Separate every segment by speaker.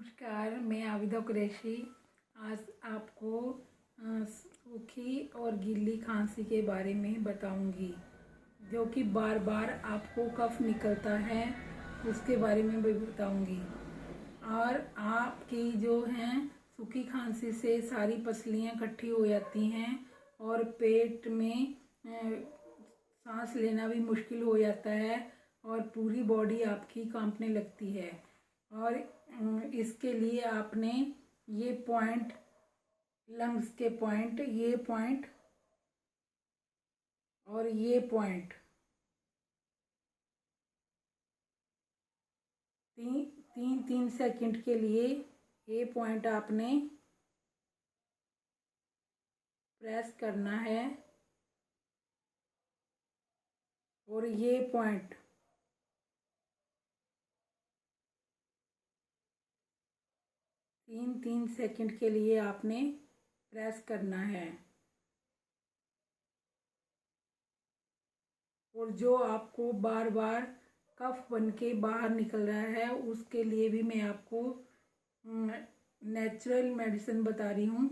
Speaker 1: नमस्कार, मैं आबिदा कुरैशी आज आपको सूखी और गीली खांसी के बारे में बताऊंगी, जो कि बार बार आपको कफ निकलता है उसके बारे में भी बताऊंगी। और आपकी जो हैं सूखी खांसी से सारी पसलियाँ इकट्ठी हो जाती हैं और पेट में सांस लेना भी मुश्किल हो जाता है और पूरी बॉडी आपकी कांपने लगती है। और इसके लिए आपने ये पॉइंट, लंग्स के पॉइंट, ये पॉइंट और ये पॉइंट तीन सेकंड के लिए ये पॉइंट आपने प्रेस करना है और ये पॉइंट तीन सेकंड के लिए आपने प्रेस करना है। और जो आपको बार बार कफ बन के बाहर निकल रहा है उसके लिए भी मैं आपको नेचुरल मेडिसिन बता रही हूँ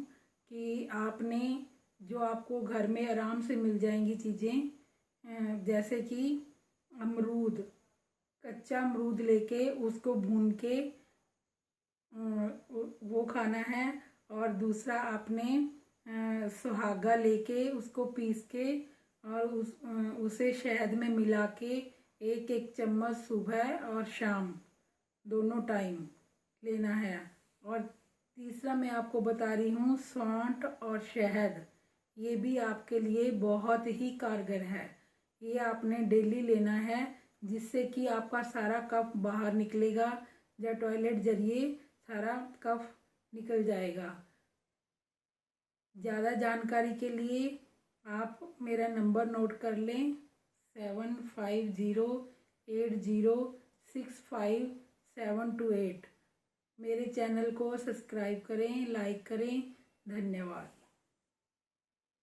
Speaker 1: कि आपने जो आपको घर में आराम से मिल जाएंगी चीज़ें, जैसे कि अमरूद, कच्चा अमरूद लेके उसको भून के वो खाना है। और दूसरा आपने सुहागा लेके उसको पीस के और उसे शहद में मिला के एक चम्मच सुबह और शाम दोनों टाइम लेना है। और तीसरा मैं आपको बता रही हूँ सौंठ और शहद, ये भी आपके लिए बहुत ही कारगर है। ये आपने डेली लेना है, जिससे कि आपका सारा कफ बाहर निकलेगा या टॉयलेट जरिए सारा कफ निकल जाएगा। ज़्यादा जानकारी के लिए आप मेरा नंबर नोट कर लें 7508065728। मेरे चैनल को सब्सक्राइब करें, लाइक करें। धन्यवाद।